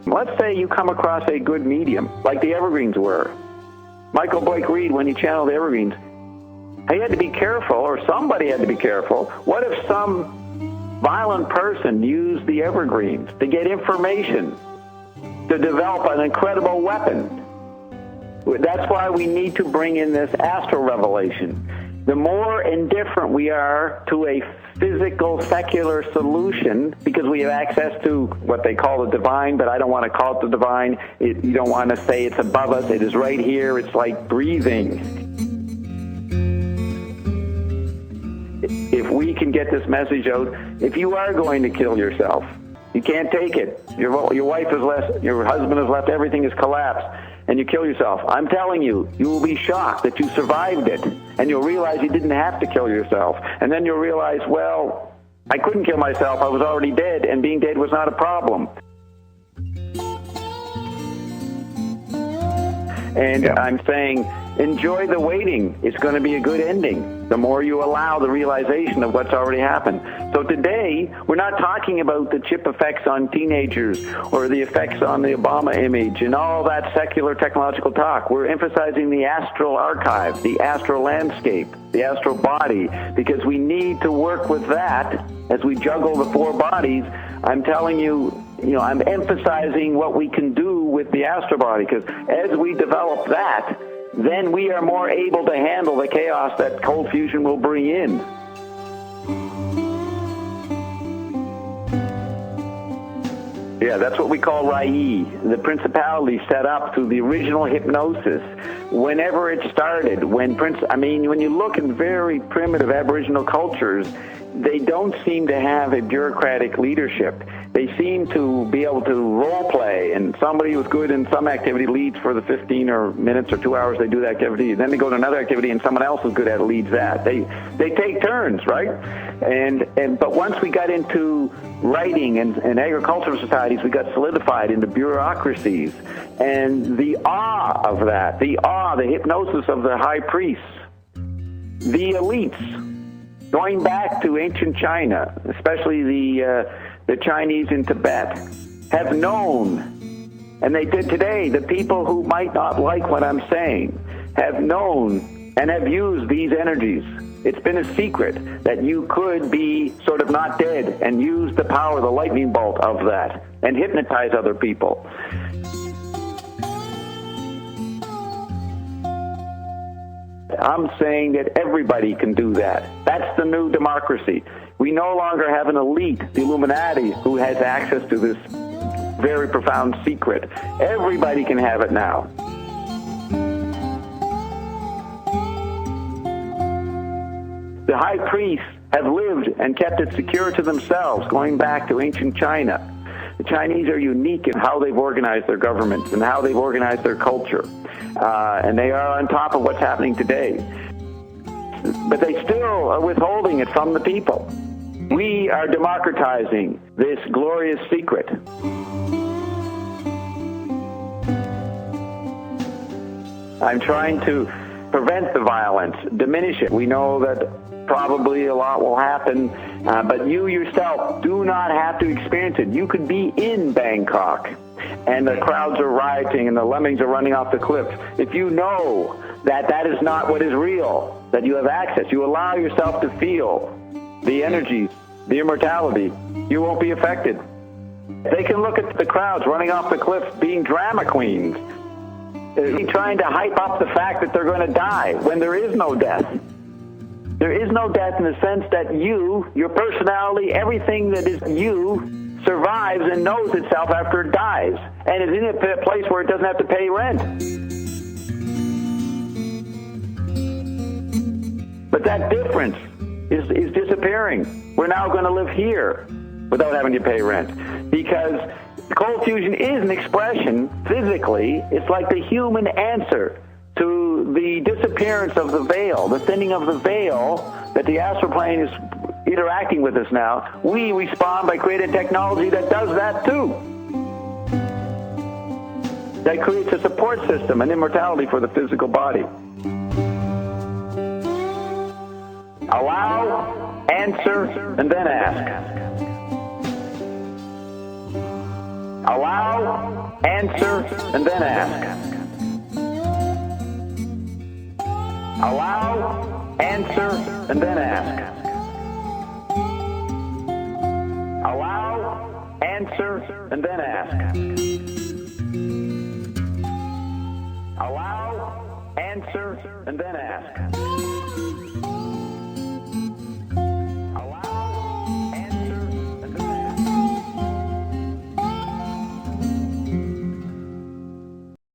Let's say you come across a good medium, like the Evergreens were. Michael Blake Reed, when he channeled the Evergreens, he had to be careful, or somebody had to be careful. What if some violent person used the Evergreens to get information, to develop an incredible weapon? That's why we need to bring in this astral revelation. The more indifferent we are to a physical, secular solution, because we have access to what they call the divine, but I don't want to call it the divine. You don't want to say it's above us. It is right here. It's like breathing. If we can get this message out, if you are going to kill yourself, you can't take it. Your wife has left, your husband has left, everything has collapsed, and you kill yourself. I'm telling you, you will be shocked that you survived it, and you'll realize you didn't have to kill yourself. And then you'll realize, well, I couldn't kill myself. I was already dead, and being dead was not a problem. And I'm saying, enjoy the waiting. It's going to be a good ending. The more you allow the realization of what's already happened. So today, we're not talking about the chip effects on teenagers or the effects on the Obama image and all that secular technological talk. We're emphasizing the astral archive, the astral landscape, the astral body, because we need to work with that as we juggle the four bodies. I'm telling you, I'm emphasizing what we can do with the astral body, because as we develop that, then we are more able to handle the chaos that cold fusion will bring in. Yeah, that's what we call Rai, the principality set up through the original hypnosis. Whenever it started, when you look in very primitive Aboriginal cultures, they don't seem to have a bureaucratic leadership. They seem to be able to role play, and somebody who's good in some activity leads for the 15 or minutes or 2 hours they do that activity. Then they go to another activity, and someone else who's good at it leads that. They take turns, right? But once we got into writing and agricultural societies, we got solidified into bureaucracies, and the awe of that, the hypnosis of the high priests, the elites. Going back to ancient China, especially the Chinese in Tibet, have known, and they did today, the people who might not like what I'm saying, have known and have used these energies. It's been a secret that you could be sort of not dead and use the power, the lightning bolt of that, and hypnotize other people. I'm saying that everybody can do that. That's the new democracy. We no longer have an elite, the Illuminati, who has access to this very profound secret. Everybody can have it now. The high priests have lived and kept it secure to themselves, going back to ancient China. The Chinese are unique in how they've organized their governments and how they've organized their culture. And they are on top of what's happening today. But they still are withholding it from the people. We are democratizing this glorious secret. I'm trying to prevent the violence, diminish it. We know that probably a lot will happen, but you yourself do not have to experience it. You could be in Bangkok, and the crowds are rioting, and the lemmings are running off the cliff. If you know that that is not what is real, that you have access, you allow yourself to feel the energies, the immortality, you won't be affected. They can look at the crowds running off the cliff being drama queens, trying to hype up the fact that they're going to die when there is no death. There is no death in the sense that you, your personality, everything that is you, survives and knows itself after it dies, and is in a place where it doesn't have to pay rent. But that difference is disappearing. We're now going to live here without having to pay rent, because cold fusion is an expression, physically, it's like the human answer to the disappearance of the veil, the thinning of the veil that the astral plane is interacting with us now. We respond by creating technology that does that too. That creates a support system, an immortality for the physical body. answer, and then ask. Allow, answer, and then ask. Allow, answer, and then ask. Allow, answer, and then ask. Allow, answer, and then ask.